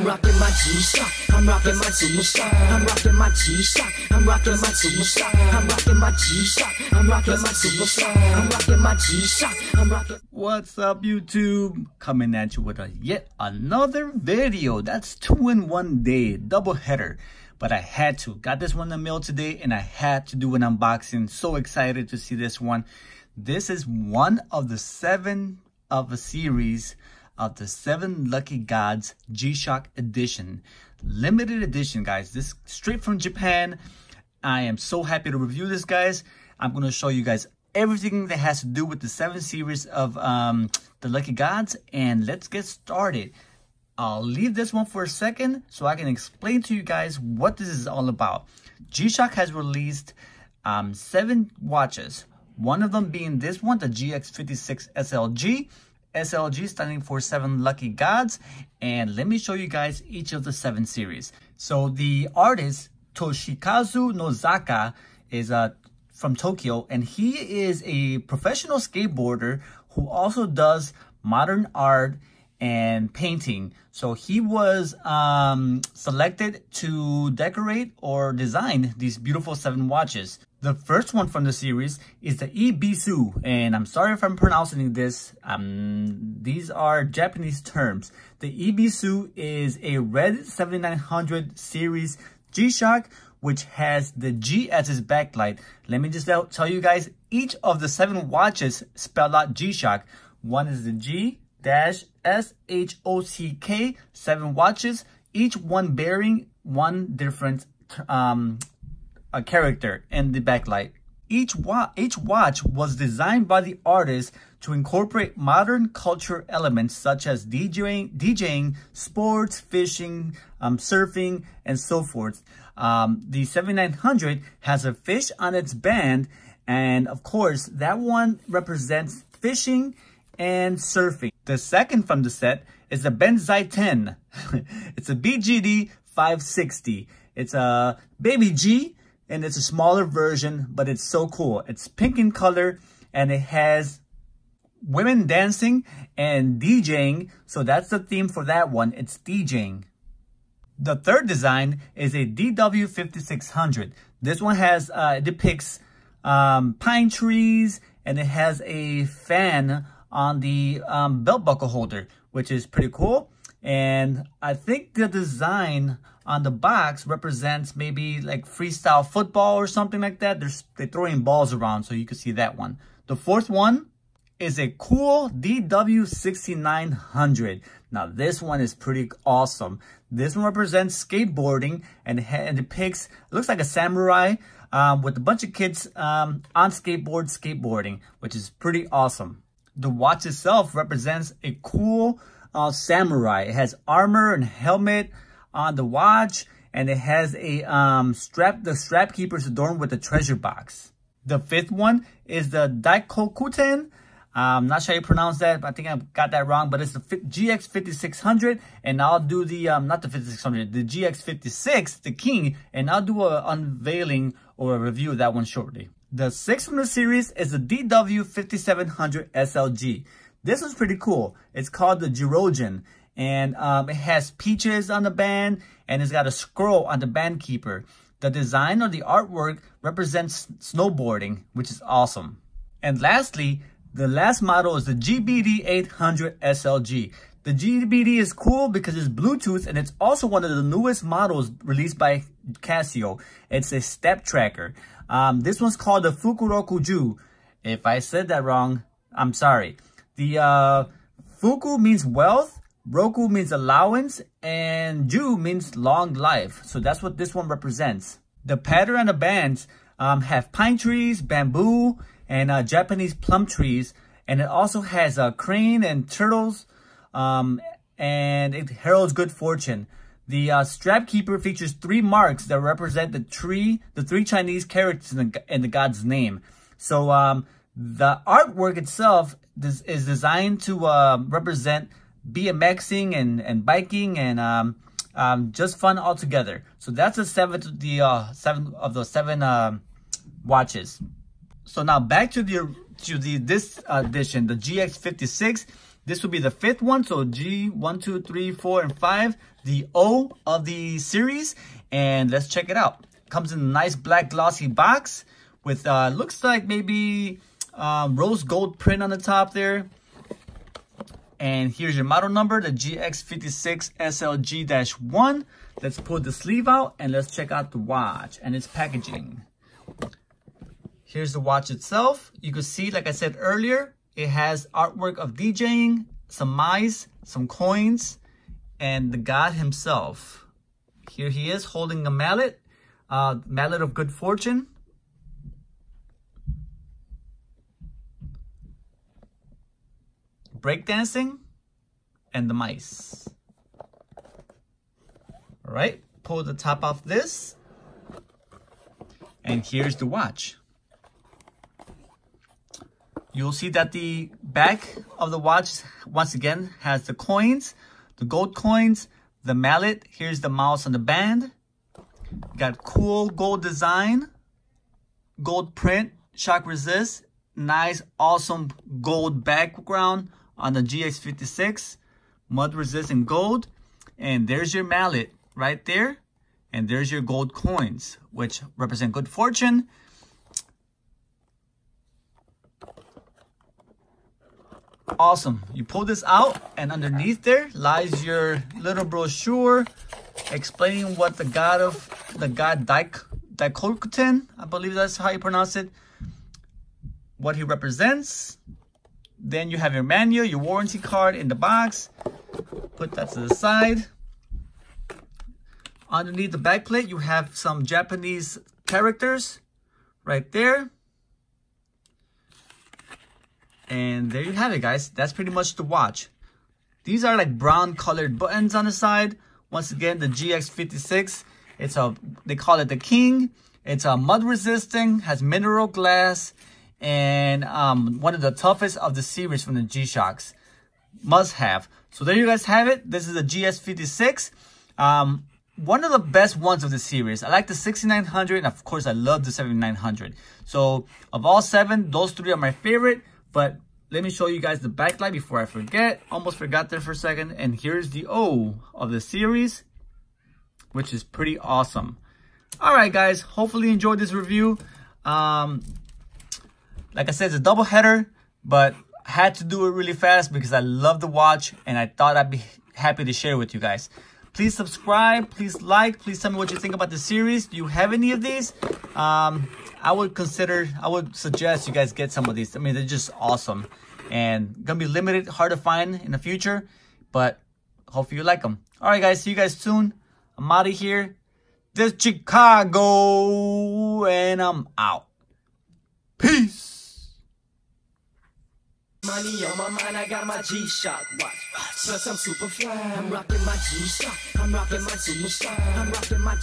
I'm rocking my G-Shock, I'm rocking my G-Shock, I'm rocking my G-Shock, I'm rocking my G-Shock, I'm rocking my G-Shock, I'm rocking my G-Shock, I'm rocking my G-Shock, I'm rocking. What's up, YouTube? Coming at you with yet another video. That's 2 in 1 day, double header. But I had to. Got this one in the mail today and I had to do an unboxing. So excited to see this one. This is one of the 7 of a series of the 7 Lucky Gods G-Shock edition. Limited edition, guys. This straight from Japan. I am so happy to review this, guys. I'm going to show you guys everything that has to do with the 7 series of the Lucky Gods. And let's get started. I'll leave this one for a second so I can explain to you guys what this is all about. G-Shock has released 7 watches. One of them being this one, the GX56 SLG. SLG standing for 7 Lucky Gods. And let me show you guys each of the 7 series. So the artist, Toshikazu Nozaka, is from Tokyo. And he is a professional skateboarder who also does modern art and painting. So he was selected to decorate or design these beautiful 7 watches. The first one from the series is the Ibisu, and I'm sorry if I'm pronouncing this. These are Japanese terms. The Ibisu is a red 7900 series G-Shock, which has the G as its backlight. Let me just tell you guys, each of the 7 watches spell out G-Shock. One is the G-SHOCK, 7 watches, each one bearing one different a character in the backlight. Each watch was designed by the artist to incorporate modern culture elements such as DJing, sports, fishing, surfing, and so forth. The 7900 has a fish on its band, and of course that one represents fishing and surfing. The second from the set is the Benzai 10. It's a BGD 560. It's a baby G, and it's a smaller version, but it's so cool. It's pink in color, and it has women dancing and DJing. So that's the theme for that one. It's DJing. The third design is a DW5600. This one has depicts pine trees, and it has a fan on the belt buckle holder, which is pretty cool. And I think the design on the box represents maybe like freestyle football or something like that. They're throwing balls around, so you can see that one. The fourth one is a cool DW6900. Now this one is pretty awesome. This one represents skateboarding and depicts, it looks like a samurai with a bunch of kids on skateboarding, which is pretty awesome. The watch itself represents a cool samurai. It has armor and helmet on the watch, and it has a the strap keeper is adorned with a treasure box. The fifth one is the Daikokuten. I'm not sure how you pronounce that, but I think I got that wrong, but it's the GX5600, and I'll do the not the 5600, the GX56, the King, and I'll do a unveiling or a review of that one shortly. The sixth from the series is the DW5700 SLG. This one's pretty cool. It's called the Jirogen, and it has peaches on the band, and it's got a scroll on the band keeper. The design or the artwork represents snowboarding, which is awesome. And lastly, the last model is the GBD 800 SLG. The GBD is cool because it's Bluetooth, and it's also one of the newest models released by Casio. It's a step tracker. This one's called the Fukurokuju. If I said that wrong, I'm sorry. The Fuku means wealth, Roku means allowance, and Ju means long life. So that's what this one represents. The pattern on the bands have pine trees, bamboo, and Japanese plum trees. And it also has a crane and turtles, and it heralds good fortune. The strap keeper features 3 marks that represent the 3 Chinese characters in the god's name. So the artwork itself is designed to represent BMXing and biking and just fun altogether. So that's the 7 of the 7 watches. So now back to this edition, the GX56. This will be the 5th one, so G1, 2, 3, 4, and 5. the O of the series, and let's check it out. Comes in a nice black glossy box with looks like maybe rose gold print on the top there. And here's your model number, the GX56 SLG-1. Let's pull the sleeve out and let's check out the watch and its packaging. Here's the watch itself. You can see, like I said earlier, it has artwork of DJing, some mice, some coins, and the god himself. Here he is holding a mallet, mallet of good fortune. Breakdancing, and the mice. All right, pull the top off this, and here's the watch. You'll see that the back of the watch, once again, has the coins, the gold coins, the mallet. Here's the mouse on the band. Got cool gold design, gold print, shock resist, nice, awesome gold background on the GX56, mud resistant gold. And there's your mallet right there. And there's your gold coins, which represent good fortune. Awesome. You pull this out, and underneath there lies your little brochure explaining what the god Daikoku-ten, I believe that's how you pronounce it, what he represents. Then you have your manual, your warranty card in the box. Put that to the side. Underneath the back plate, you have some Japanese characters right there. And there you have it, guys. That's pretty much the watch. These are like brown colored buttons on the side. Once again, the GX56. They call it the King. It's a mud resisting, has mineral glass, and one of the toughest of the series from the G-Shocks. Must have. So there you guys have it. This is a GX56. One of the best ones of the series. I like the 6900, and of course I love the 7900. So of all 7, those 3 are my favorite. But let me show you guys the backlight before I forget. Almost forgot there for a second. And here's the O of the series, which is pretty awesome. All right, guys. Hopefully you enjoyed this review. Like I said, it's a double header, but I had to do it really fast because I love the watch and I thought I'd be happy to share it with you guys. Please subscribe. Please like. Please tell me what you think about the series. Do you have any of these? I would suggest you guys get some of these. I mean, they're just awesome and gonna be limited, hard to find in the future, but hopefully you like them. All right, guys, see you guys soon. I'm out of here. This is Chicago, and I'm out. Peace. Money on my mind, I got my G-Shock watch. Plus I'm super fly. I'm rocking my G-Shock. I'm rocking my Super Shock. I'm rocking my